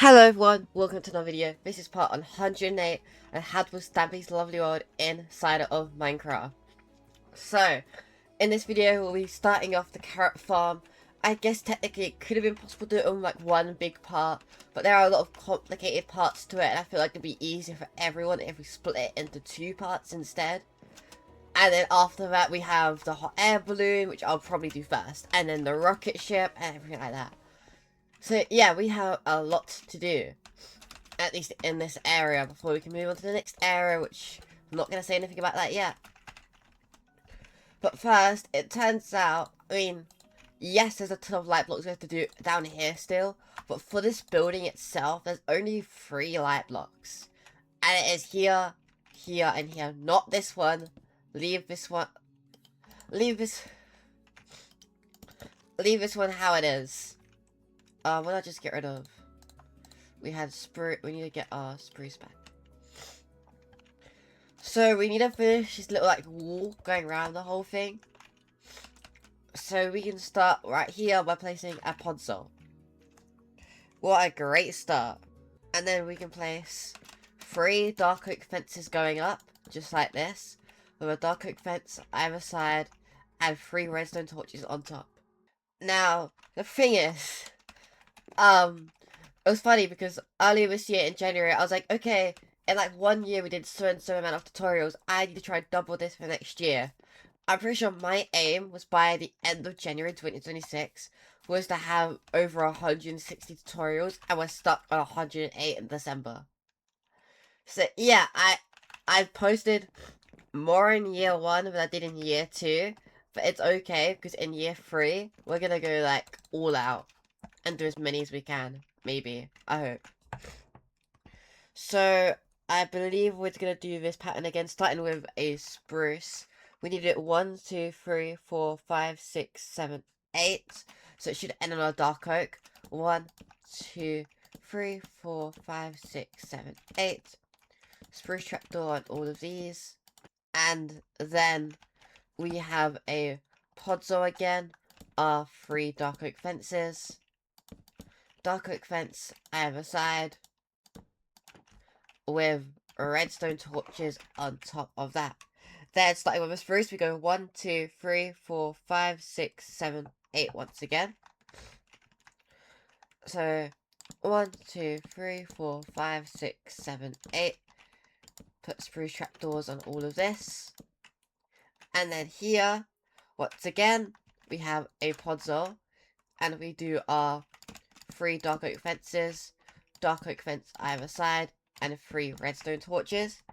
Hello everyone, welcome to another video. This is part 108 and had with Stampy's lovely world inside of Minecraft. So, in this video we'll be starting off the carrot farm. I guess technically it could have been possible to do it on like one big part, but there are a lot of complicated parts to it and I feel like it'd be easier for everyone if we split it into two parts instead. And then after that we have the hot air balloon, which I'll probably do first, and then the rocket ship and everything like that. So yeah, we have a lot to do, at least in this area, before we can move on to the next area, which I'm not going to say anything about that yet. But first, it turns out, yes, there's a ton of light blocks we have to do down here still, but for this building itself, there's only 3 light blocks. And it is here, here, and here. Not this one. Leave this one. Leave this one how it is. What did I just get rid of? We need to get our spruce back. So we need to finish this little like wall going around the whole thing. So we can start right here by placing a podzol. What a great start. And then we can place 3 dark oak fences going up, just like this, with a dark oak fence either side and 3 redstone torches on top. Now, the thing is, it was funny because earlier this year in January, I was like, okay, in like 1 year we did so and so amount of tutorials, I need to try double this for next year. I'm pretty sure my aim was by the end of January 2026 was to have over 160 tutorials, and we're stuck on 108 in December. So yeah, I posted more in year 1 than I did in year 2, but it's okay because in year 3 we're gonna go like all out and do as many as we can. Maybe. I hope. So, I believe we're going to do this pattern again, starting with a spruce. We need it 1, 2, 3, 4, 5, 6, 7, 8. So it should end on a dark oak. 1, 2, 3, 4, 5, 6, 7, 8. Spruce trapdoor on all of these. And then we have a podzol again. Our 3 dark oak fences. Dark oak fence either side with redstone torches on top of that. Then starting with a spruce, we go 1, 2, 3, 4, 5, 6, 7, 8 once again. So 1, 2, 3, 4, 5, 6, 7, 8. Put spruce trapdoors on all of this. And then here, once again, we have a podzol, and we do our 3 dark oak fences, dark oak fence either side, and 3 redstone torches.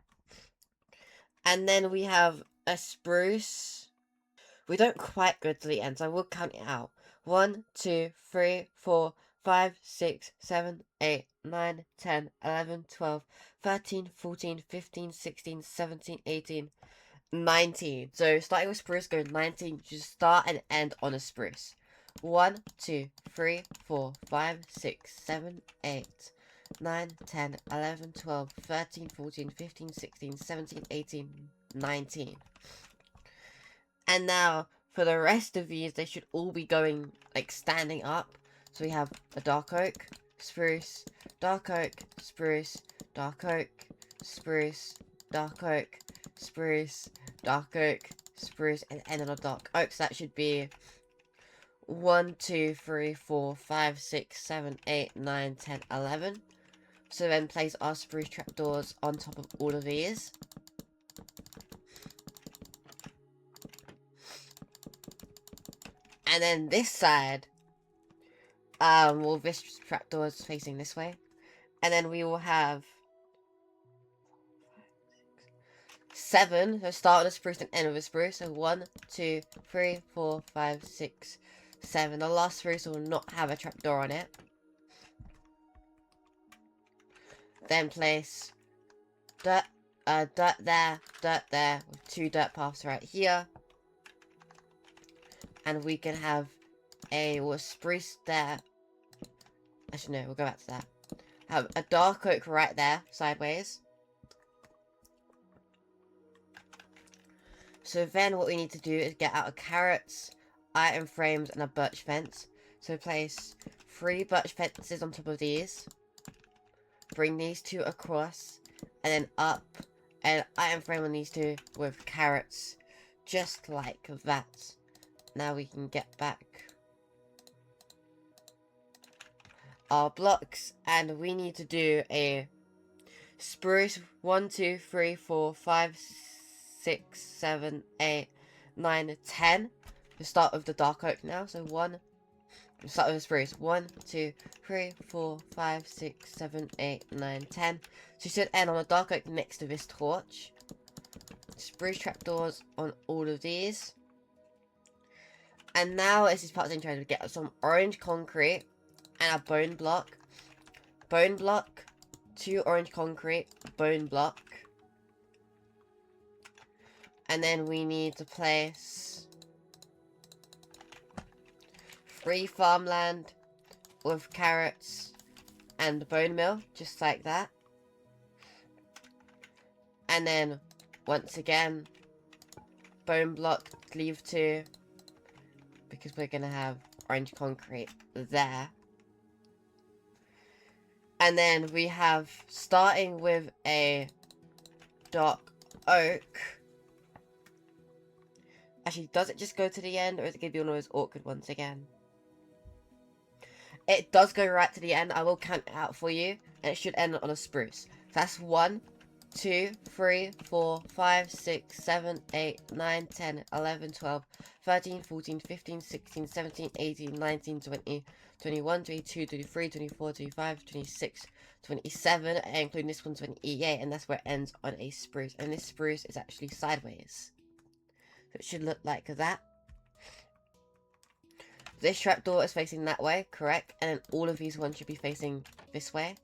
And then we have a spruce. We don't quite go to the end, so I will count it out. 1, 2, 3, 4, 5, 6, 7, 8, 9, 10, 11, 12, 13, 14, 15, 16, 17, 18, 19. So starting with spruce, go 19. Just start and end on a spruce. 1, 2, 3, 4, 5, 6, 7, 8, 9, 10, 11, 12, 13, 14, 15, 16, 17, 18, 19. And now, for the rest of these, they should all be going, like, standing up. So we have a dark oak, spruce, dark oak, spruce, dark oak, spruce, dark oak, spruce, dark oak, spruce, and end on a dark oak. So that should be 1, 2, 3, 4, 5, 6, 7, 8, 9, 10, 11. So then place our spruce trapdoors on top of all of these. And then this side, well, this trapdoor is facing this way. And then we will have 7. So start with a spruce and end with a spruce. So 1, 2, 3, 4, 5, 6, 7. The last spruce will not have a trapdoor on it. Then place dirt there, with 2 dirt paths right here. And we can have a spruce there. Actually, no, we'll go back to that. Have a dark oak right there, sideways. So then what we need to do is get out of carrots, iron frames, and a birch fence. So place 3 birch fences on top of these. bring these two across, and then up, and item frame on these two with carrots, just like that. Now we can get back our blocks, and we need to do a spruce 1, 2, 3, 4, 5, 6, 7, 8, 9, 10. We start with the dark oak now. So start with the spruce. 1, 2, 3, 4, 5, 6, 7, 8, 9, 10. So you should end on a dark oak next to this torch. Spruce trapdoors on all of these. And now this is part of the intro to get some orange concrete and a bone block. Bone block, 2 orange concrete, bone block. And then we need to place 3 farmland with carrots and bone meal, just like that. And then, once again, bone block, leave 2, because we're going to have orange concrete there. And then we have, starting with a dark oak. Actually, does it just go to the end, or is it going to be one of those awkward ones again? It does go right to the end. I will count it out for you, and it should end on a spruce. So that's 1, 2, 3, 4, 5, 6, 7, 8, 9, 10, 11, 12, 13, 14, 15, 16, 17, 18, 19, 20, 21, 22, 23, 24, 25, 26, 27, including this one, 28, and that's where it ends on a spruce. And this spruce is actually sideways. So it should look like that. This trapdoor is facing that way, correct? And then all of these ones should be facing this way.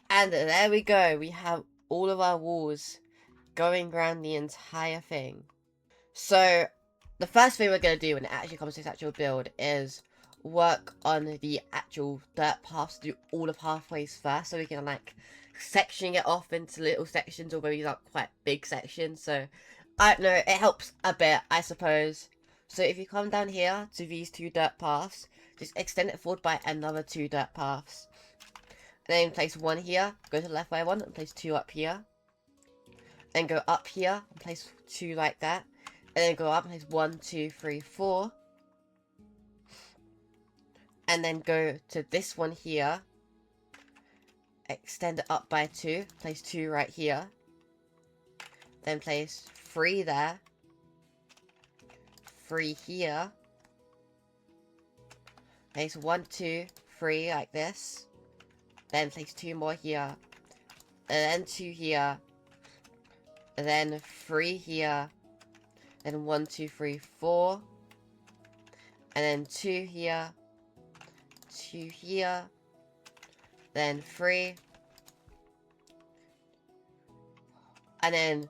And there we go. We have all of our walls going around the entire thing. So, the first thing we're going to do when it actually comes to this actual build is work on the actual dirt paths, do all the pathways first, so we can like section it off into little sections, or maybe not quite big sections. So I don't know, it helps a bit, I suppose. So if you come down here to these 2 dirt paths, just extend it forward by another 2 dirt paths, and then place 1 here, go to the left by 1, and place 2 up here, then go up here and place 2 like that, and then go up and place 1, 2, 3, 4. And then go to this one here. Extend it up by 2. Place 2 right here. Then place 3 there. 3 here. Place 1, 2, 3 like this. Then place 2 more here. And then 2 here. And then 3 here. Then 1, 2, 3, 4. And then 2 here. 2 here, then 3, and then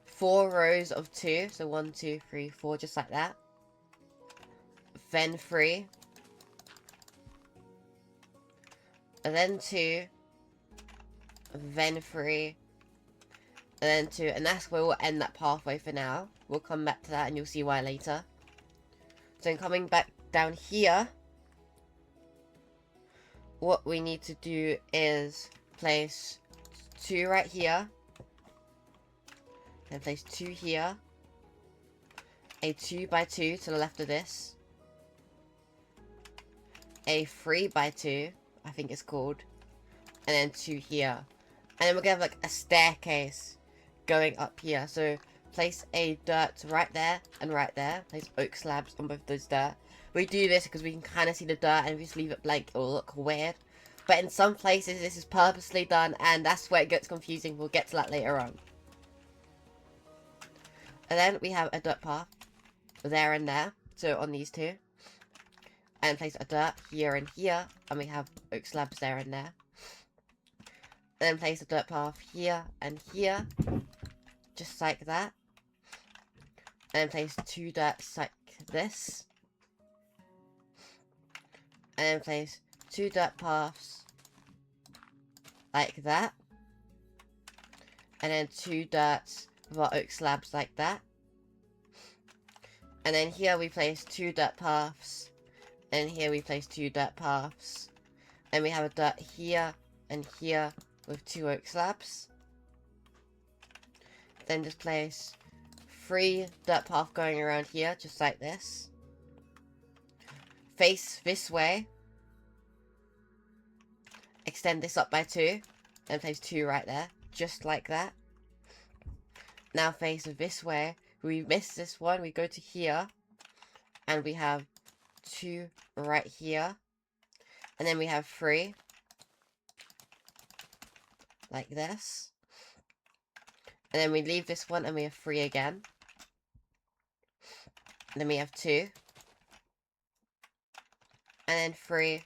4 rows of 2, so 1, 2, 3, 4, just like that, then 3, and then 2, then 3, and then 2, and that's where we'll end that pathway for now. We'll come back to that and you'll see why later. So coming back down here, what we need to do is place 2 right here, then place 2 here, a 2 by 2 to the left of this, a 3 by 2, I think it's called, and then 2 here. And then we're gonna have like a staircase going up here. So place a dirt right there and right there. Place oak slabs on both those dirt. We do this because we can kind of see the dirt, and if we just leave it blank, it will look weird. But in some places, this is purposely done, and that's where it gets confusing. We'll get to that later on. And then we have a dirt path there and there, so on these 2. And place a dirt here and here, and we have oak slabs there and there. And then place a dirt path here and here, just like that. And then place 2 dirts like this. And then place 2 dirt paths like that. And then 2 dirts with our oak slabs like that. And then here we place 2 dirt paths. And here we place 2 dirt paths. And we have a dirt here and here with 2 oak slabs. Then just place 3 dirt path going around here, just like this. Face this way. Extend this up by 2. And place 2 right there, just like that. Now face this way. We miss this one, we go to here. And we have 2 right here. And then we have 3. Like this. And then we leave this one and we have 3 again. And then we have 2. And then 3.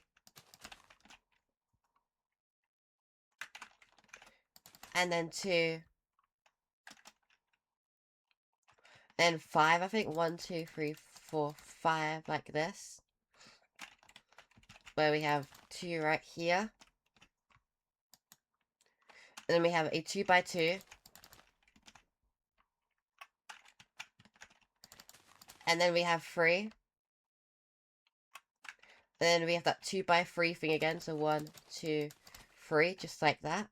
And then 2. And 5, I think. 1, 2, 3, 4, 5, like this. Where we have 2 right here. And then we have a 2 by 2. And then we have 3. And then we have that 2 by 3 thing again. So 1, 2, 3, just like that.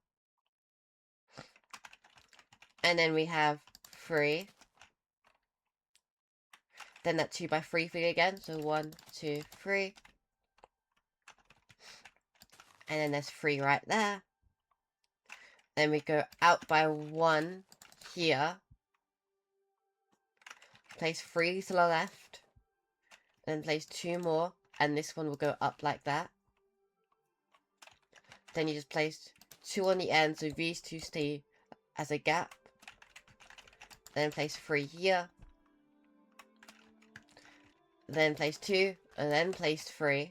And then we have 3. Then that 2 by 3 thing again. So 1, 2, 3. And then there's 3 right there. Then we go out by 1 here. Place 3 to the left. Then place 2 more. And this one will go up like that. Then you just place 2 on the end. So these 2 stay as a gap. Then place 3 here. Then place 2. And then place 3.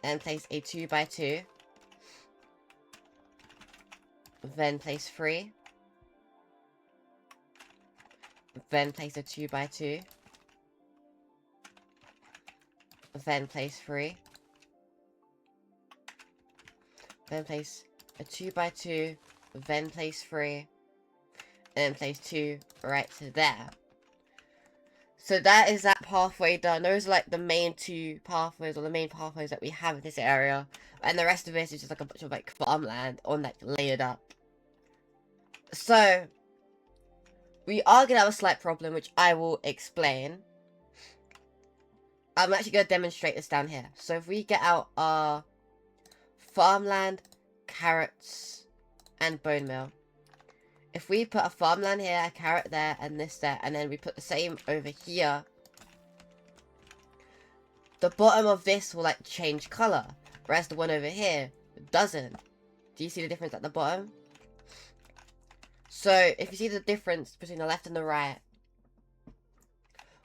Then place a 2 by 2. Then place 3. Then place a 2 by 2. Then place 3. Then place a 2 by 2. Then place 3. And then place 2 right to there. So that is that pathway done. Those are like the main 2 pathways, or the main pathways that we have in this area. And the rest of it is just like a bunch of like farmland on like layered up. So we are gonna have a slight problem, which I will explain. I'm actually gonna demonstrate this down here. So if we get out our farmland, carrots, and bone meal. If we put a farmland here, a carrot there, and this there, and then we put the same over here, the bottom of this will like change color, whereas the one over here doesn't. Do you see the difference at the bottom? So if you see the difference between the left and the right,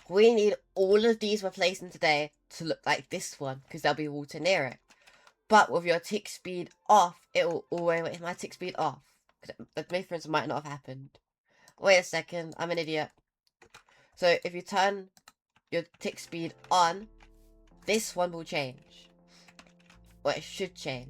we need all of these we're placing today to look like this one, because there'll be water near it. But with your tick speed off, it will always... Wait, is my tick speed off? The difference might not have happened. Wait a second, I'm an idiot. So if you turn your tick speed on, this one will change. Or it should change.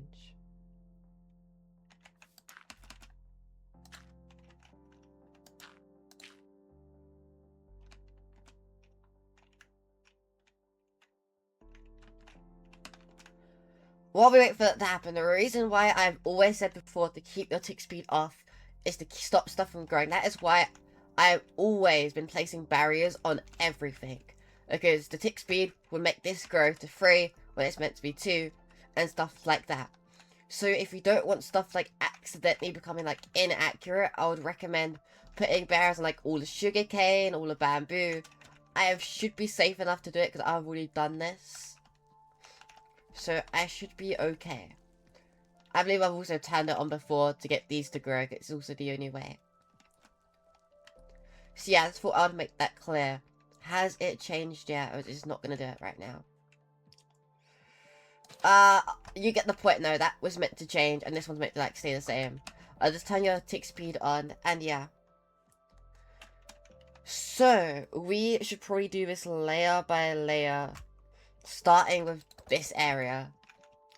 While we wait for that to happen, the reason why I've always said before to keep your tick speed off is to stop stuff from growing. That is why I've always been placing barriers on everything. Because the tick speed will make this grow to 3 when it's meant to be 2, and stuff like that. So if you don't want stuff like accidentally becoming like inaccurate, I would recommend putting barriers on like all the sugarcane, all the bamboo. I should be safe enough to do it because I've already done this. So I should be okay. I believe I've also turned it on before to get these to grow. It's also the only way. So yeah, I just thought I would make that clear. Has it changed yet? Or is it just not going to do it right now? You get the point though. That was meant to change. And this one's meant to like stay the same. I'll just turn your tick speed on. And yeah. So, we should probably do this layer by layer. Starting with this area.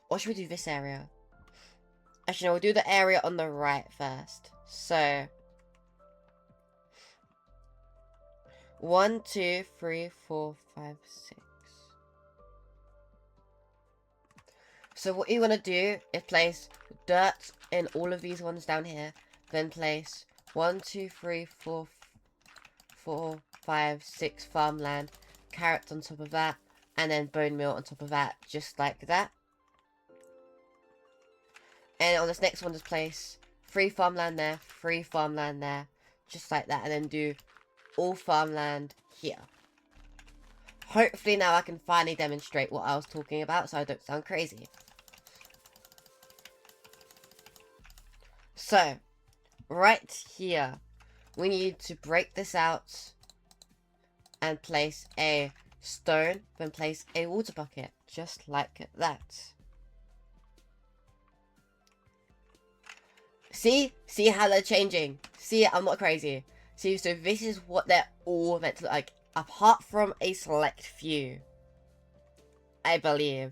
Or should we do this area? Actually, no, we'll do the area on the right first. So, 1, 2, 3, 4, 5, 6. So what you want to do is place dirt in all of these ones down here. Then place 1, 2, 3, 4, 5, 6 farmland, carrots on top of that, and then bone meal on top of that, just like that. And on this next one, just place 3 farmland there, 3 farmland there, just like that, and then do all farmland here. Hopefully now I can finally demonstrate what I was talking about so I don't sound crazy. So, right here, we need to break this out and place a stone, then place a water bucket, just like that. See how they're changing? See, I'm not crazy. See, so this is what they're all meant to look like, apart from a select few, I believe.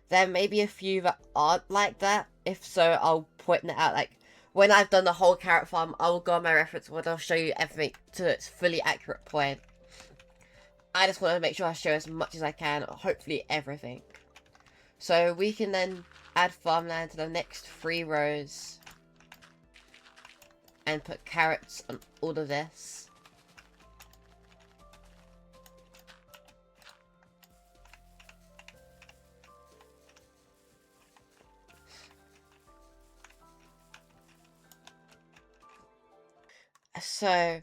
There may be a few that aren't like that. If so, I'll point that out. Like, when I've done the whole carrot farm, I will go on my reference board and I'll show you everything to its fully accurate point. I just want to make sure I show as much as I can, hopefully everything. So we can then add farmland to the next 3 rows. And put carrots on all of this. So,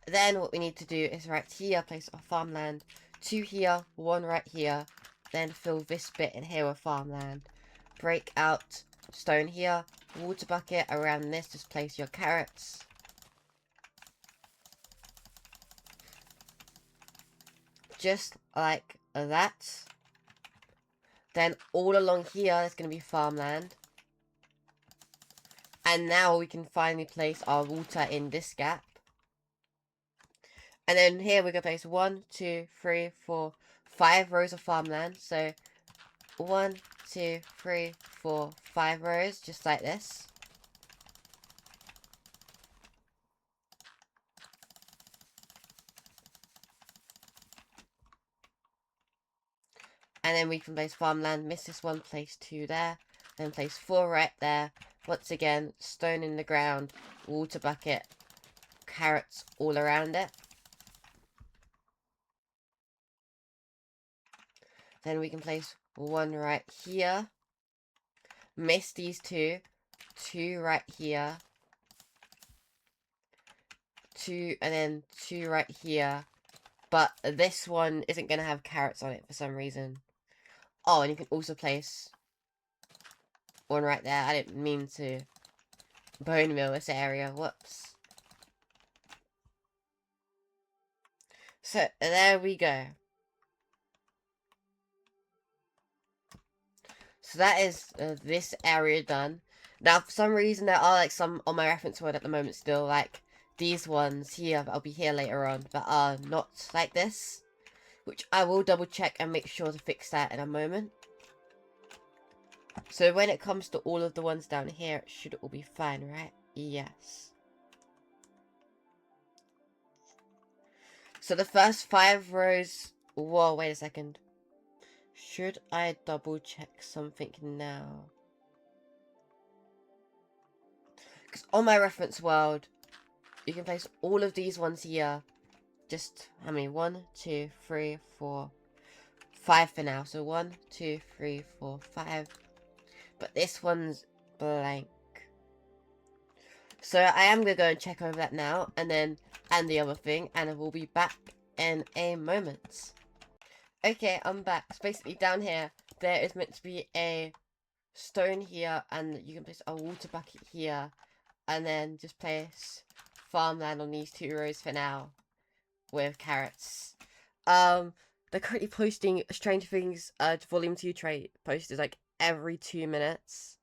then what we need to do is right here, place our farmland. 2 here, 1 right here. Then fill this bit in here with farmland. Break out stone here. Water bucket around this, just place your carrots. Just like that. Then all along here, there's going to be farmland. And now we can finally place our water in this gap. And then here we're going to place 1, 2, 3, 4, 5 rows of farmland. So 1, 2, 3, 4, 5 rows, just like this. And then we can place farmland, miss this one, place 2 there. Then place 4 right there. Once again, stone in the ground, water bucket, carrots all around it. Then we can place 1 right here. Miss these 2. 2 right here. 2, and then 2 right here. But this one isn't going to have carrots on it for some reason. Oh, and you can also place 1 right there. I didn't mean to bone meal this area. Whoops. So, there we go. So that is this area done. Now, for some reason, there are like some on my reference board at the moment still, like these ones here, that I'll be here later on, that are not like this. Which I will double check and make sure to fix that in a moment. So when it comes to all of the ones down here, it should all be fine, right? Yes. So the first 5 rows... Whoa, wait a second. Should I double check something now? Because on my reference world, you can place all of these ones here. Just, how many? 1, 2, 3, 4, 5 for now. So 1, 2, 3, 4, 5. But this one's blank. So I am going to go and check over that now. And the other thing. And we'll be back in a moment. Okay, I'm back. So basically down here, there is meant to be a stone here. And you can place a water bucket here. And then just place farmland on these 2 rows for now. With carrots. They're currently posting Strange Things Volume 2 posters like every 2 minutes.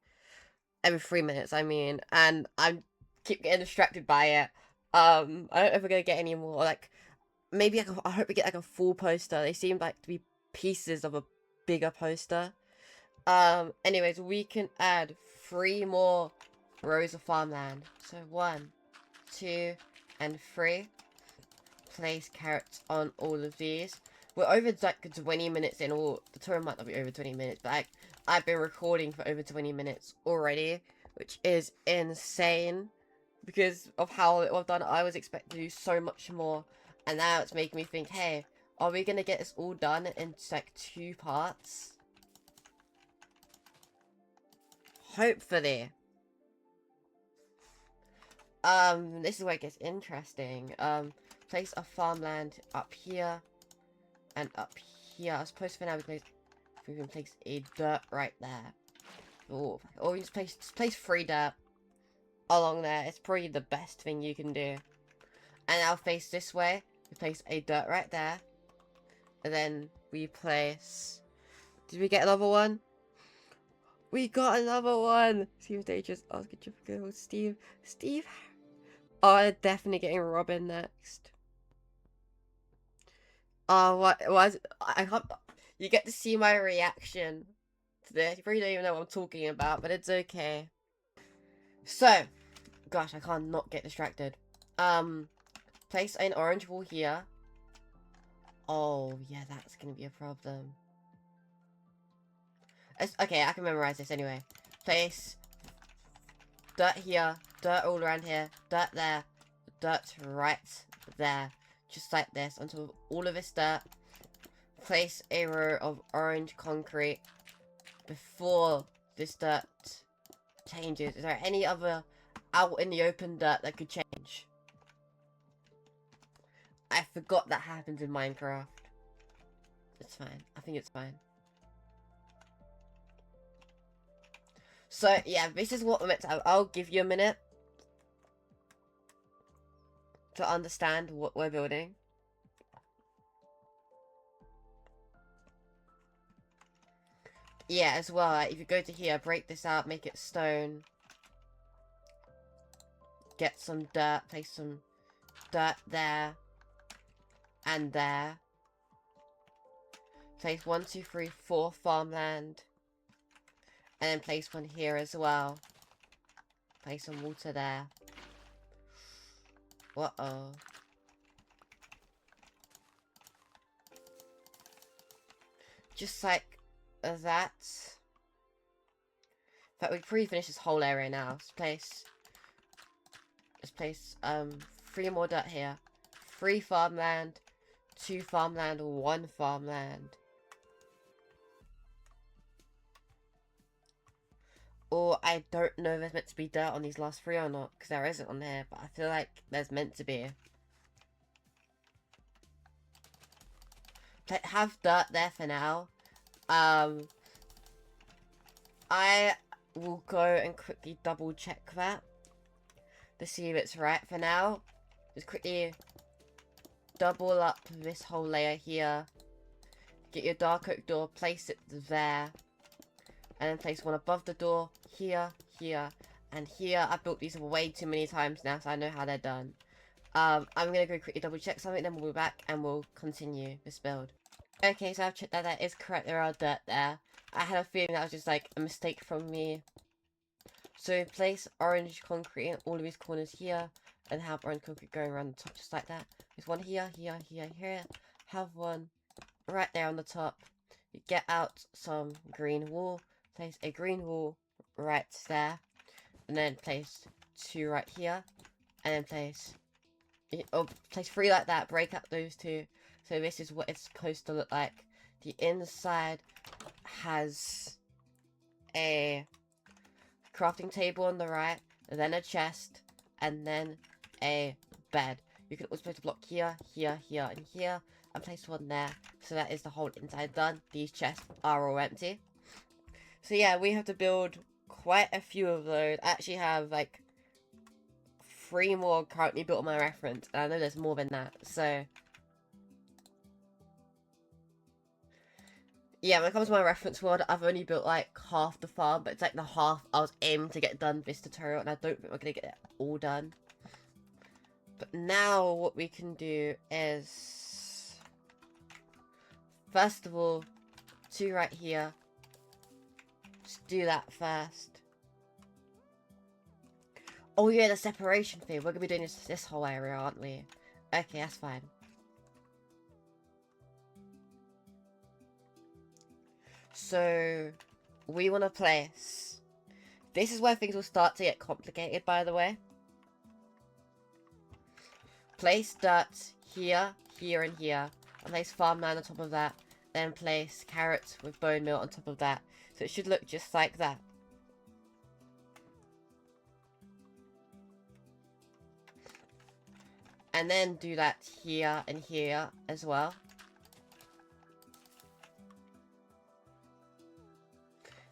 Every 3 minutes, I mean. And I keep getting distracted by it. I don't know if we're gonna get any more. Like, maybe I hope we get like a full poster. They seem like to be pieces of a bigger poster. Anyways, we can add 3 more rows of farmland. So 1, 2, and 3. place carrots on all of these. We're over like 20 minutes in, or the tour might not be over 20 minutes, but I've been recording for over 20 minutes already, which is insane because of how little I've done. I was expecting to do so much more, and now it's making me think, hey, are we gonna get this all done in like 2 parts? Hopefully. This is where it gets interesting. Place a farmland up here and up here. I suppose for now we can place a dirt right there. Or we just place 3 dirt along there. It's probably the best thing you can do. And I'll face this way. We place a dirt right there. And then we place... Did we get another one? We got another one! Steve Dangerous, Oscar Triple, Steve. Oh, they're definitely getting Robin next. Oh, what was... I can't... You get to see my reaction to this. You probably don't even know what I'm talking about, but it's okay. So, gosh, I can't not get distracted. Place an orange wall here. Oh, yeah, that's gonna be a problem. Okay, I can memorize this anyway. Place dirt here, dirt all around here, dirt there, dirt right there. Just like this, until all of this dirt. Place a row of orange concrete before this dirt changes. Is there any other out in the open dirt that could change? I forgot that happens in Minecraft. It's fine. I think it's fine. So, yeah, this is what we're meant to have. I'll give you a minute to understand what we're building. Yeah, as well, like, if you go to here, break this out, make it stone. Get some dirt, place some dirt there. And there. Place 1, 2, 3, 4 farmland. And then place one here as well. Place some water there. Uh-oh. Just like that. In fact, we can probably finish this whole area now. Let's place 3 more dirt here. 3 farmland, 2 farmland, 1 farmland. Or I don't know if there's meant to be dirt on these last 3 or not, because there isn't on here, but I feel like there's meant to be. Have dirt there for now. I will go and quickly double check that to see if it's right for now. Just quickly double up this whole layer here. Get your dark oak door, place it there. And then place one above the door, here, here, and here. I've built these way too many times now, so I know how they're done. I'm gonna go quickly double check something, then we'll be back and we'll continue this build. Okay, so I've checked that is correct, there are dirt there. I had a feeling that was just like a mistake from me. So place orange concrete in all of these corners here, and have orange concrete going around the top just like that. There's one here, here, here, here. Have one right there on the top. You get out some green wool. Place a green wall right there, and then place 2 right here, and then place 3 like that. Break up those 2. So this is what it's supposed to look like. The inside has a crafting table on the right, then a chest, and then a bed. You can also place a block here, here, here, and here, and place one there. So that is the whole inside done. These chests are all empty. So yeah, we have to build quite a few of those. I actually have like 3 more currently built on my reference, and I know there's more than that, so yeah, when it comes to my reference world, I've only built like half the farm, but it's like the half I was aiming to get done this tutorial, and I don't think we're gonna get it all done. But now what we can do is, first of all, 2 right here. Just do that first. Oh yeah, the separation thing. We're gonna be doing this whole area, aren't we? Okay, that's fine. So we want to place, this is where things will start to get complicated, by the way. Place dirt here, here, and here. And place farmland on top of that. Then place carrots with bone meal on top of that. So it should look just like that. And then do that here and here as well.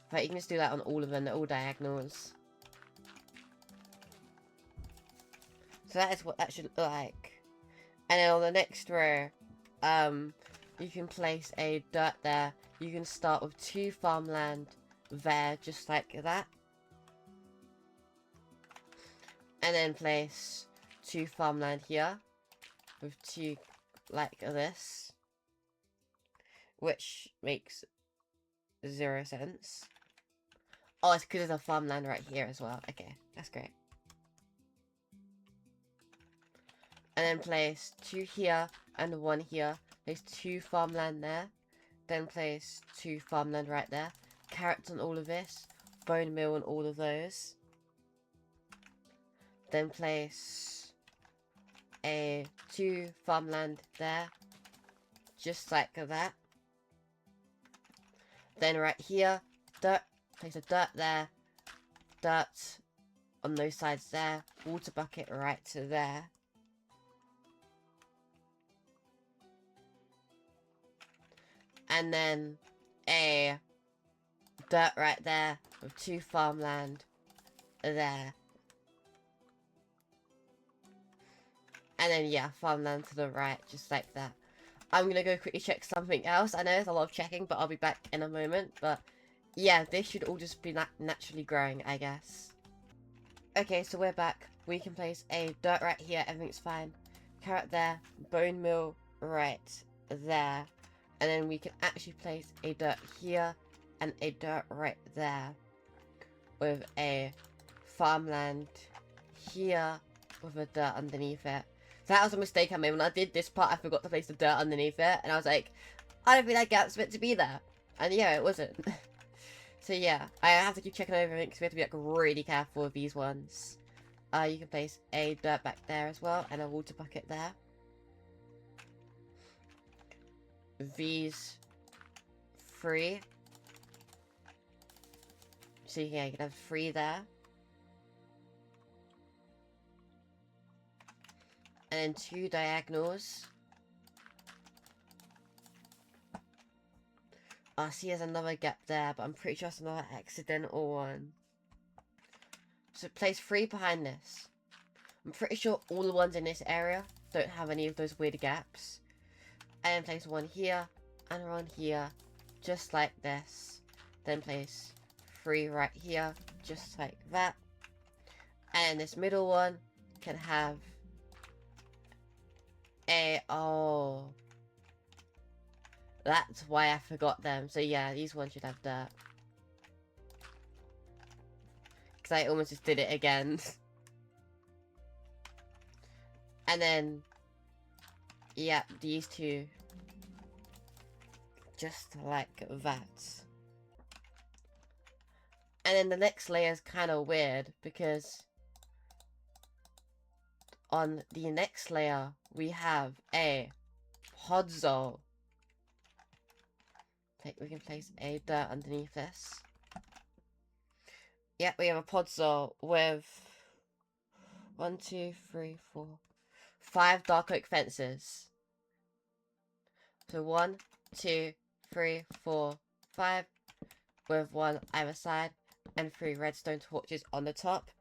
But you can just do that on all of them, they're all diagonals. So that is what that should look like. And then on the next row, you can place a dirt there. You can start with 2 farmland there, just like that. And then place 2 farmland here, with 2 like this. Which makes 0 sense. Oh, it's because there's a farmland right here as well. Okay, that's great. And then place 2 here and 1 here. Place 2 farmland there. Then place 2 farmland right there. Carrots on all of this. Bone meal on all of those. Then place a 2 farmland there. Just like that. Then right here, dirt. Place a dirt there. Dirt on those sides there. Water bucket right to there. And then a dirt right there with 2 farmland there. And then, yeah, farmland to the right, just like that. I'm gonna go quickly check something else. I know there's a lot of checking, but I'll be back in a moment. But, yeah, this should all just be naturally growing, I guess. Okay, so we're back. We can place a dirt right here, everything's fine. Carrot there, bone meal right there. And then we can actually place a dirt here and a dirt right there. With a farmland here with a dirt underneath it. So that was a mistake I made. When I did this part, I forgot to place the dirt underneath it. And I was like, I don't think that gap's meant to be there. And yeah, it wasn't. So yeah, I have to keep checking over it because we have to be like really careful with these ones. You can place a dirt back there as well and a water bucket there. These 3. So yeah, you can have 3 there. And then 2 diagonals. I see there's another gap there, but I'm pretty sure it's another accidental one. So place 3 behind this. I'm pretty sure all the ones in this area don't have any of those weird gaps. And then place 1 here, and 1 here, just like this. Then place 3 right here, just like that. And this middle one can have a... oh... that's why I forgot them. So yeah, these ones should have dirt. Because I almost just did it again. And then... yeah, these 2. Just like that. And then the next layer is kind of weird because on the next layer we have a podzol. We can place a dirt underneath this. Yep, we have a podzol with 1, 2, 3, 4, 5 dark oak fences. So 1, 2, 3, 4, 5 with 1 either side and 3 redstone torches on the top.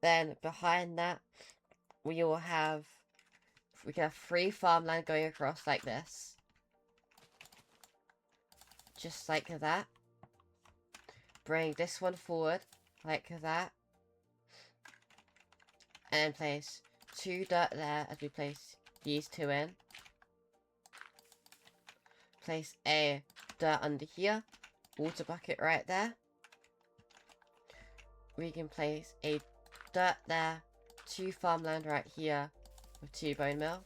Then behind that we can have 3 farmland going across like this. Just like that. Bring this one forward like that. And place 2 dirt there as we place these 2 in. Place a dirt under here. Water bucket right there. We can place a dirt there. 2 farmland right here with 2 bone meal.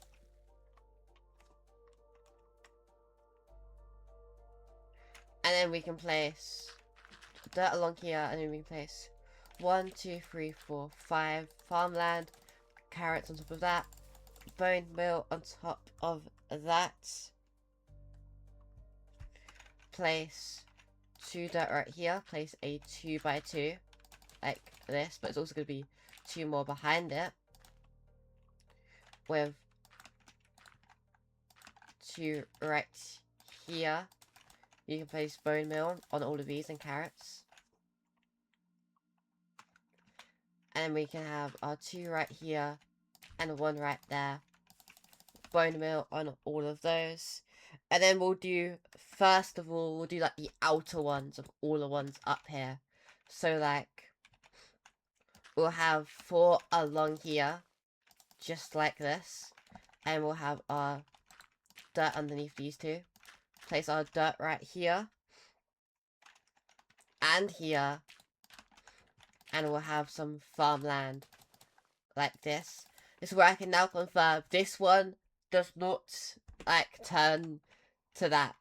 And then we can place dirt along here, and then we can place 1, 2, 3, 4, 5 farmland, carrots on top of that, bone meal on top of that, place 2 dirt right here, place a 2 by 2 like this, but it's also going to be 2 more behind it, with 2 right here. You can place bone meal on all of these and carrots. And we can have our 2 right here and 1 right there. Bone meal on all of those. And then we'll do, first of all, we'll do like the outer ones of all the ones up here. So like, we'll have 4 along here, just like this. And we'll have our dirt underneath these 2. Place our dirt right here. And here. And we'll have some farmland like this. This is where I can now confirm this one does not like turn to that.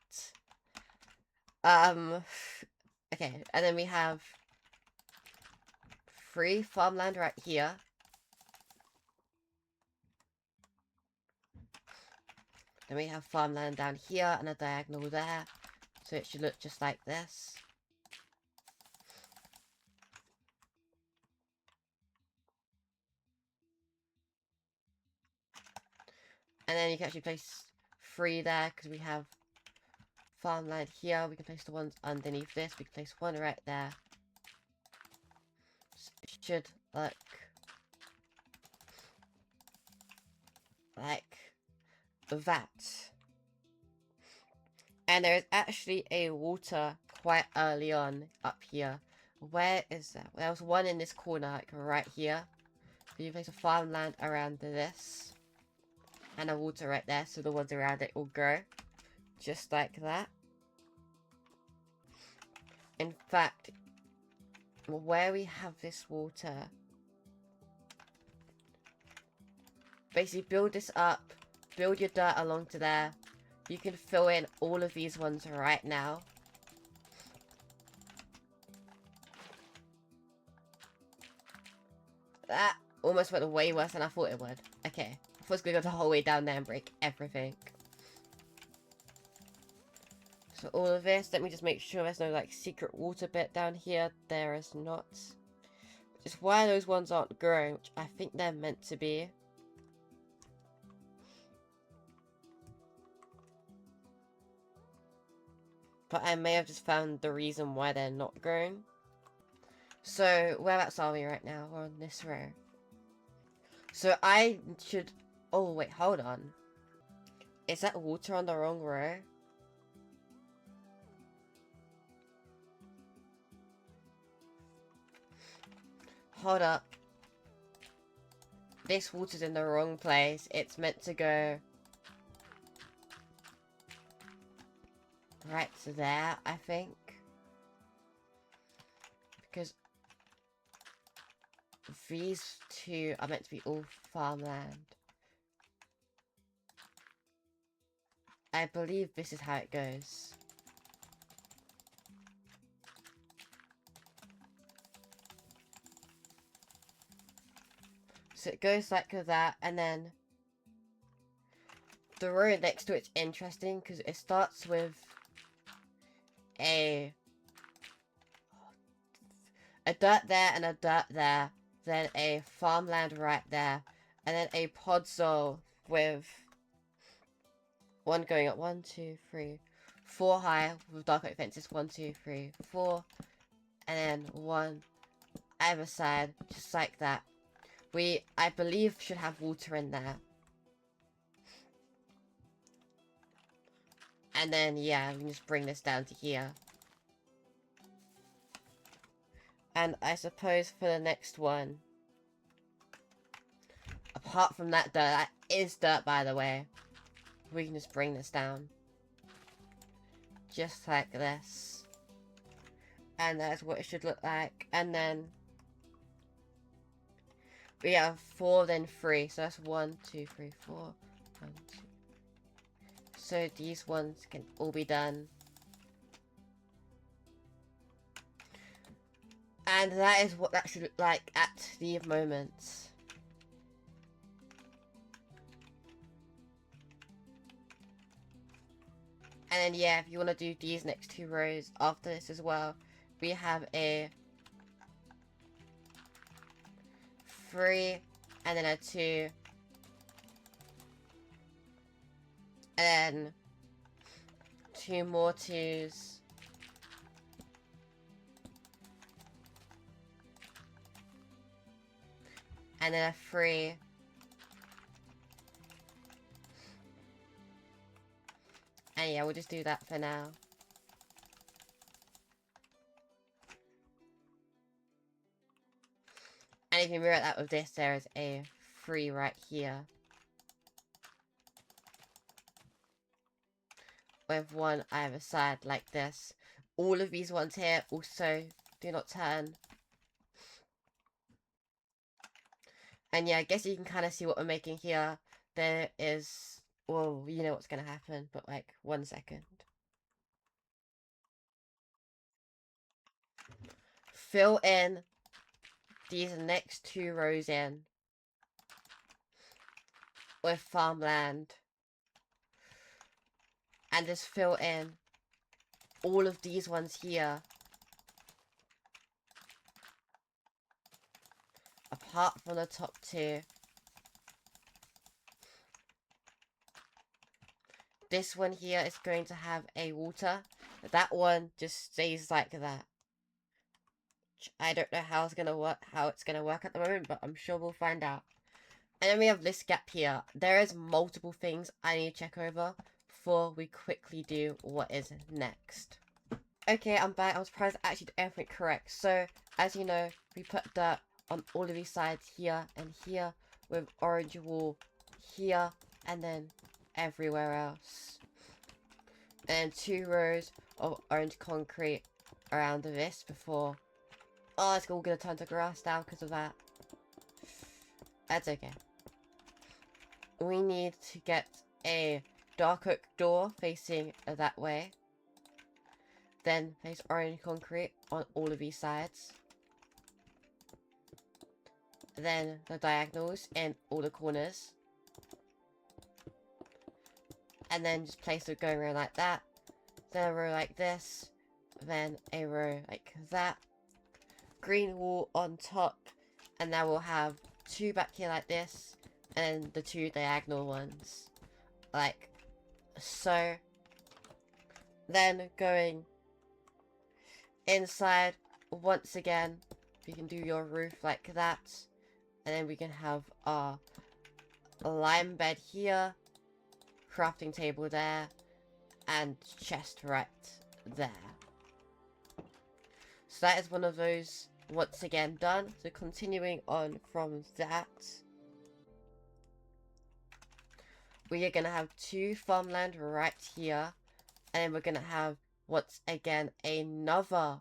Okay, and then we have 3 farmland right here. Then we have farmland down here and a diagonal there. So it should look just like this. And then you can actually place 3 there because we have farmland here. We can place the ones underneath this. We can place 1 right there. So it should look like that. And there is actually a water quite early on up here. Where is that? There was one in this corner, like right here. So you place a farmland around this. And a water right there, so the ones around it will grow. Just like that. In fact, where we have this water, basically build this up, build your dirt along to there. You can fill in all of these ones right now. That almost went way worse than I thought it would. Okay, I thought it was going to go the whole way down there and break everything. So all of this, let me just make sure there's no like secret water bit down here. There is not. Just why those ones aren't growing, which I think they're meant to be. But I may have just found the reason why they're not growing. So, whereabouts are we right now? We're on this row. So I should... Oh, wait, hold on. Is that water on the wrong row? Hold up. This water's in the wrong place. It's meant to go... right to there, I think. Because these 2 are meant to be all farmland. I believe this is how it goes. So it goes like that, and then the row next to it's interesting because it starts with a dirt there and a dirt there, then a farmland right there, and then a podzol with 1 going up 1, 2, 3, 4 high with dark oak fences 1, 2, 3, 4, and then 1 either side, just like that. We, I believe, should have water in there. And then, yeah, we can just bring this down to here. And I suppose for the next one, apart from that dirt, that is dirt by the way, we can just bring this down. Just like this. And that's what it should look like. And then we have 4, then 3. So that's 1, 2, 3, 4. 1, 2. So these ones can all be done. And that is what that should look like at the moment. And then yeah, if you want to do these next 2 rows after this as well, we have a 3 and then a 2 and then 2 more 2s and then a 3 and yeah, we'll just do that for now. And if you mirror that with this, there is a 3 right here. With 1 either side like this. All of these ones here also do not turn. And yeah, I guess you can kind of see what we're making here. There is, well, you know what's going to happen, but like 1 second. Fill in these next 2 rows in with farmland. And just fill in all of these ones here. Apart from the top 2. This one here is going to have a water. That one just stays like that. I don't know how it's gonna work at the moment, but I'm sure we'll find out. And then we have this gap here. There is multiple things I need to check over before we quickly do what is next. Okay, I'm back. I was surprised I actually did everything correct. So, as you know, we put dirt on all of these sides here and here with orange wool here and then everywhere else. And 2 rows of orange concrete around this before... Oh, it's all gonna turn to grass now because of that. That's okay. We need to get a dark oak door facing that way. Then place orange concrete on all of these sides. Then the diagonals in all the corners. And then just place it going around like that. Then a row like this. Then a row like that. Green wall on top. And now we'll have 2 back here like this. And the 2 diagonal ones. Like so. Then going inside once again. You can do your roof like that. And then we can have our lime bed here. Crafting table there. And chest right there. So that is one of those once again done. So continuing on from that. We are going to have 2 farmland right here. And then we're going to have once again another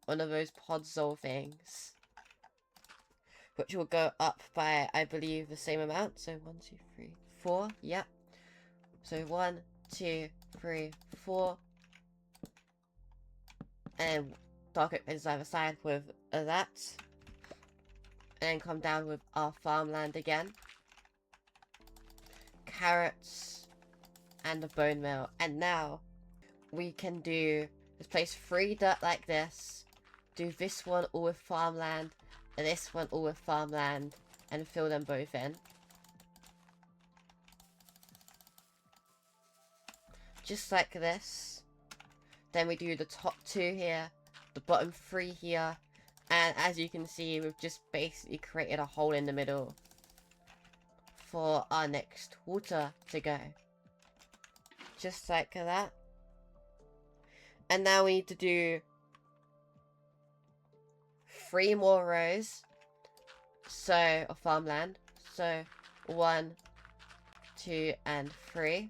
one of those podzol things. Which will go up by, I believe, the same amount. So 1, 2, 3, 4. Yep. So 1, 2, 3, 4. And dark oak beds either side with that. And then come down with our farmland again. Carrots. And a bone meal. And now we can do, let's place 3 dirt like this. Do this one all with farmland. And this one all with farmland. And fill them both in. Just like this. Then we do the top 2 here. The bottom 3 here. And as you can see, we've just basically created a hole in the middle. For our next water to go. Just like that. And now we need to do 3 more rows. So, of farmland. So, 1, 2, and 3.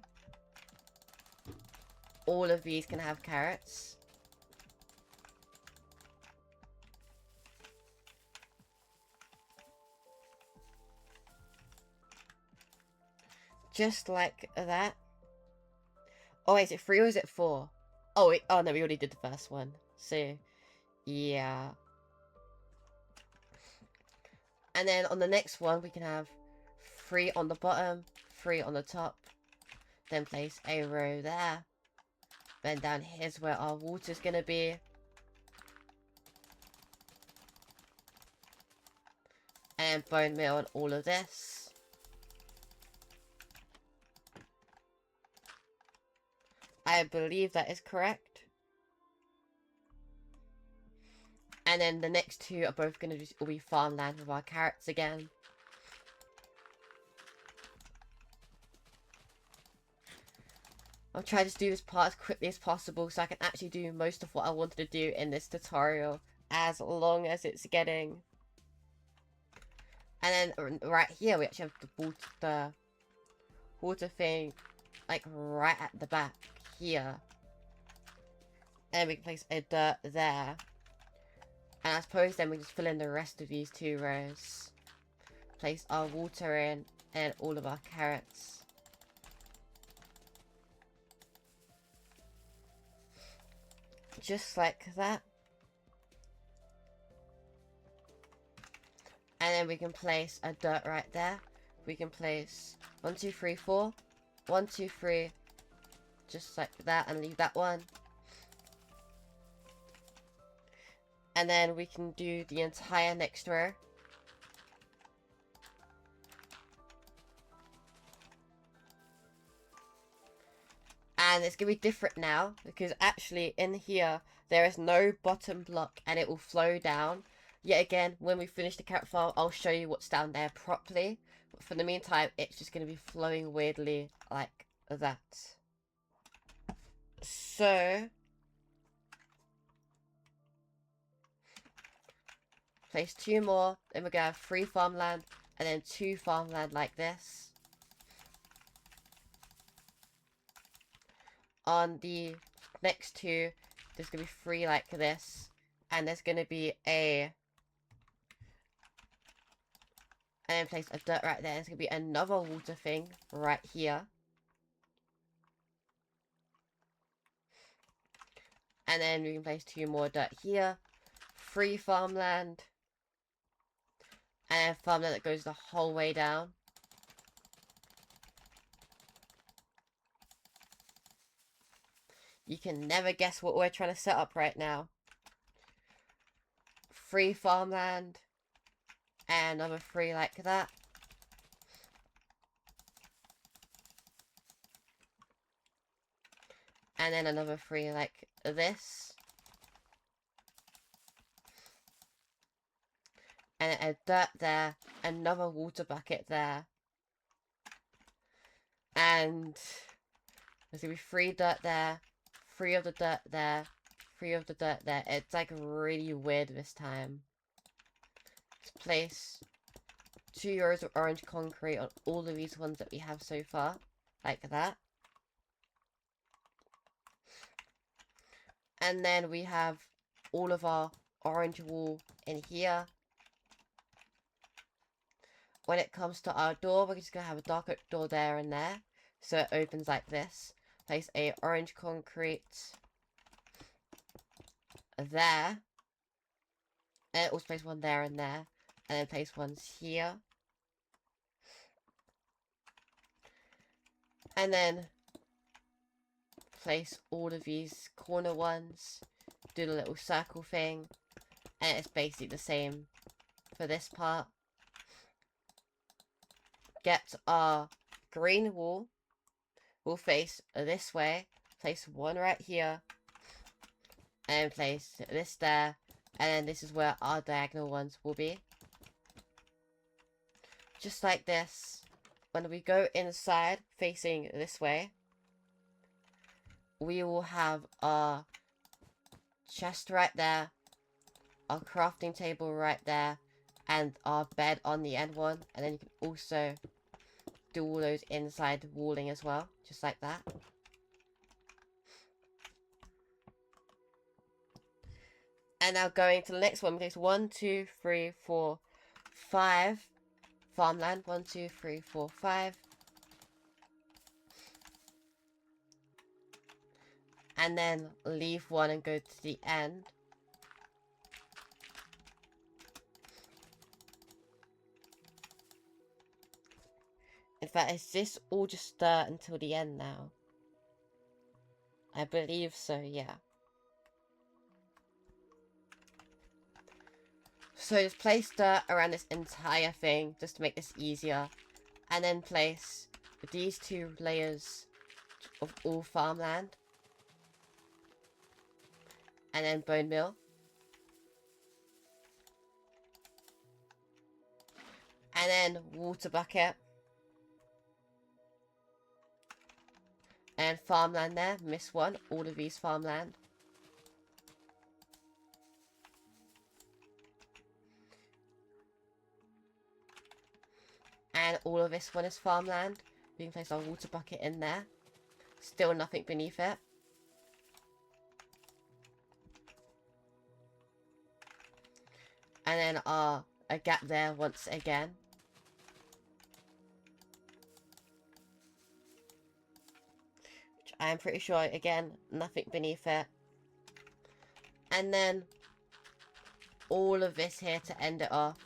All of these can have carrots. Just like that. Oh, wait, is it 3 or is it 4? Oh, wait, oh no, we already did the first one. So, yeah. And then on the next one, we can have 3 on the bottom, 3 on the top. Then place a row there. Then down here's where our water's gonna be. And bone meal on all of this. I believe that is correct. And then the next 2 are both going to be farmland with our carrots again. I'll try to do this part as quickly as possible so I can actually do most of what I wanted to do in this tutorial as long as it's getting. And then right here we actually have the water thing like right at the back here. And we can place a dirt there. And I suppose then we just fill in the rest of these 2 rows. Place our water in and all of our carrots. Just like that. And then we can place a dirt right there. We can place 1, 2, 3, 4. 1, 2, 3. Just like that, and leave that one. And then we can do the entire next row. And it's going to be different now, because actually in here, there is no bottom block and it will flow down. Yet again, when we finish the carrot farm, I'll show you what's down there properly. But for the meantime, it's just going to be flowing weirdly like that. So, place 2 more, then we're going to have 3 farmland, and then 2 farmland like this. On the next 2, there's going to be 3 like this, and there's going to be a... And then place a dirt right there, there's going to be another water thing right here. And then we can place 2 more dirt here, 3 farmland, and then farmland that goes the whole way down. You can never guess what we're trying to set up right now. 3 farmland, and another 3 like that. And then another 3 like this. And a dirt there, another water bucket there. And there's going to be 3 dirt there, 3 of the dirt there, 3 of the dirt there. It's like really weird this time. Let's place 2 rows of orange concrete on all of these ones that we have so far. Like that. And then we have all of our orange wool in here. When it comes to our door, we're just going to have a dark oak door there and there. So it opens like this. Place a orange concrete there. And also place one there and there. And then place ones here. And then place all of these corner ones. Do the little circle thing. And it's basically the same for this part. Get our green wool. We'll face this way. Place one right here. And place this there. And then this is where our diagonal ones will be. Just like this. When we go inside, facing this way, we will have our chest right there. Our crafting table right there. And our bed on the end one. And then you can also do all those inside walling as well. Just like that. And now going to the next one. Place 1, 2, 3, 4, 5. Farmland. 1, 2, 3, 4, 5. And then leave one and go to the end. In fact, is this all just dirt until the end now? I believe so, yeah. So just place dirt around this entire thing just to make this easier. And then place these 2 layers of all farmland. And then bone meal. And then water bucket. And farmland there. Miss one. All of these farmland. And all of this one is farmland. We can place our water bucket in there. Still nothing beneath it. And then a gap there once again. Which I am pretty sure, again, nothing beneath it. And then all of this here to end it off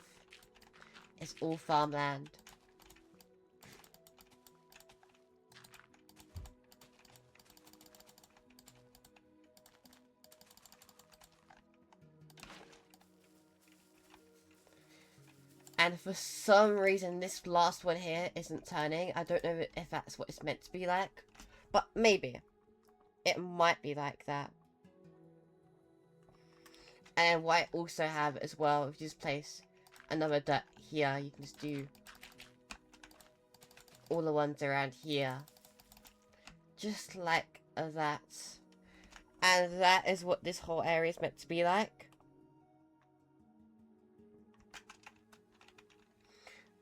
is all farmland. And for some reason, this last one here isn't turning. I don't know if that's what it's meant to be like. But maybe. It might be like that. And what I also have as well, if you just place another dirt here, you can just do all the ones around here. Just like that. And that is what this whole area is meant to be like.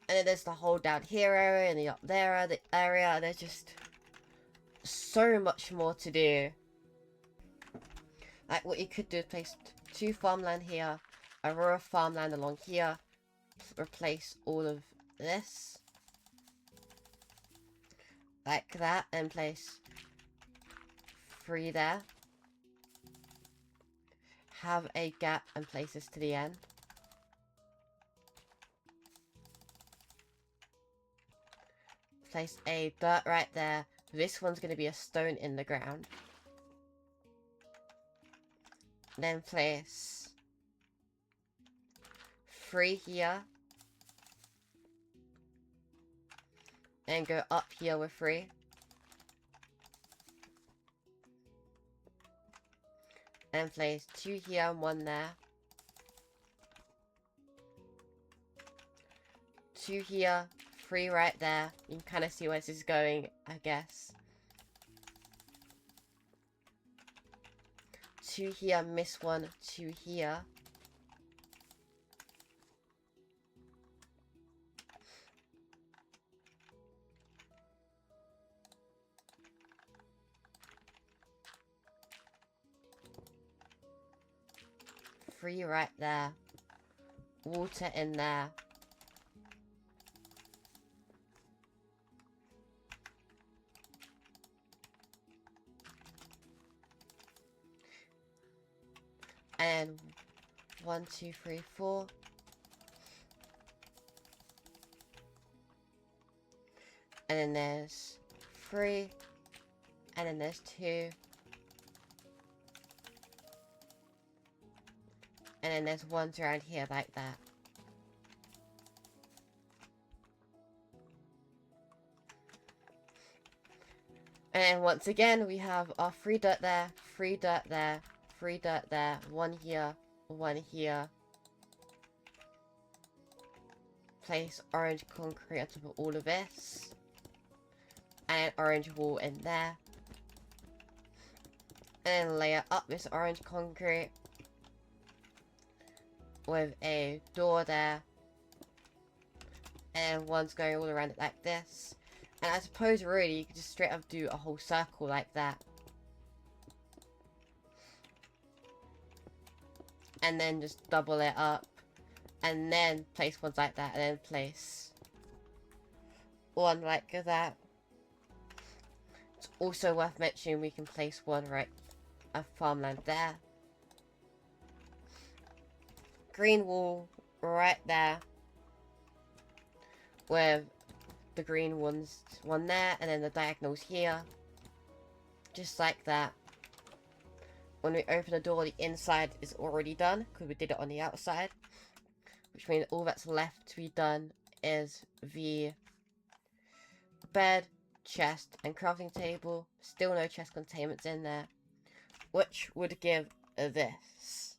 And then there's the whole down here area and the up there area. There's just so much more to do. Like what you could do is place 2 farmland here, a row of farmland along here, replace all of this. Like that, and place 3 there. Have a gap and place this to the end. Place a dirt right there. This one's going to be a stone in the ground. Then place 3 here. And go up here with 3. And place 2 here and 1 there. 2 here, 3 right there. You can kind of see where this is going, I guess. 2 here, miss 1, 2 here. Three right there. Water in there. And 1, 2, 3, 4. And then there's 3. And then there's 2. And then there's ones around here like that. And then once again, we have our 3 dirt there, 3 dirt there, 3 dirt there, 1 here, 1 here. Place orange concrete on top of all of this. And orange wall in there. And then layer up this orange concrete. With a door there. And one's going all around it like this. And I suppose really you could just straight up do a whole circle like that. And then just double it up. And then place ones like that. And then place one like that. It's also worth mentioning we can place one right of farmland there. Green wall right there. With the green one there, and then the diagonals here. Just like that. When we open the door, the inside is already done, because we did it on the outside. Which means all that's left to be done is the bed, chest, and crafting table. Still no chest containments in there. Which would give this.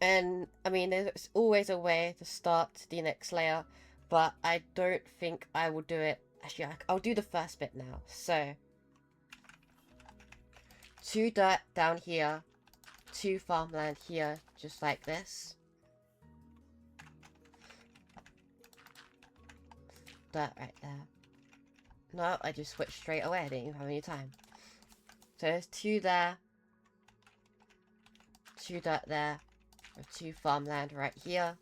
And, I mean, there's always a way to start the next layer, but I don't think I will do it. Actually, I'll do the first bit now. So, 2 dirt down here, 2 farmland here, just like this. Dirt right there. No, I just switched straight away. I didn't even have any time. So there's 2 there, 2 dirt there, 2 farmland right here.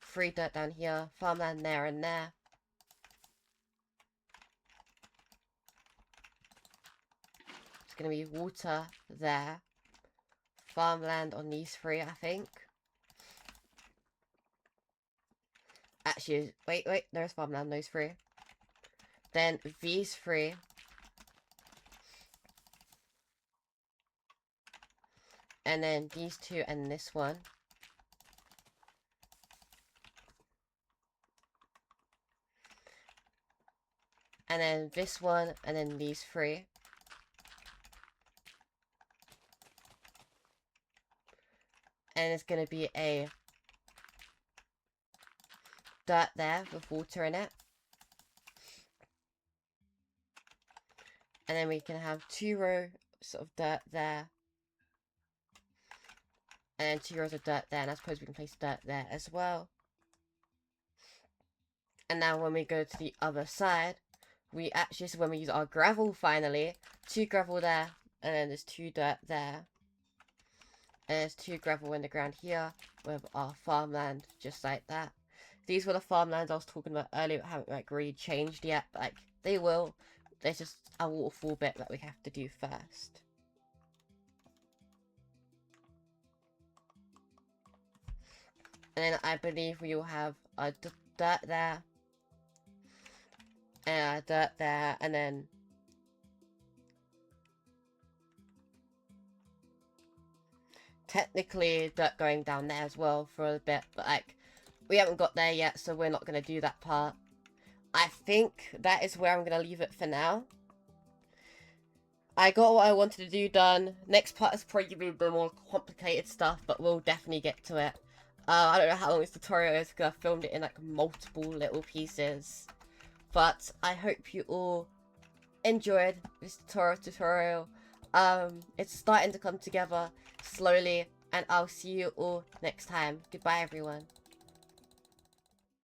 3 dirt down here, farmland there and there. It's going to be water there. Farmland on these 3, I think. Actually, wait, there's farmland on those 3. Then these 3. And then these 2 and this one. And then this one, and then these 3. And it's going to be a dirt there with water in it. And then we can have 2 rows of dirt there. And then 2 rows of dirt there. And I suppose we can place dirt there as well. And now when we go to the other side, we actually, so when we use our gravel finally, 2 gravel there. And then there's 2 dirt there. And there's 2 gravel in the ground here with our farmland, just like that. These were the farmlands I was talking about earlier, that haven't like really changed yet, but like they will. There's just a waterfall bit that we have to do first. And then I believe we will have a dirt there, and a dirt there, and then technically dirt going down there as well for a bit, but like we haven't got there yet, so we're not going to do that part. I think that is where I'm going to leave it for now. I got what I wanted to do done. Next part is probably going to be the more complicated stuff, but we'll definitely get to it. I don't know how long this tutorial is because I filmed it in like multiple little pieces. But I hope you all enjoyed this tutorial. It's starting to come together slowly, and I'll see you all next time. Goodbye, everyone.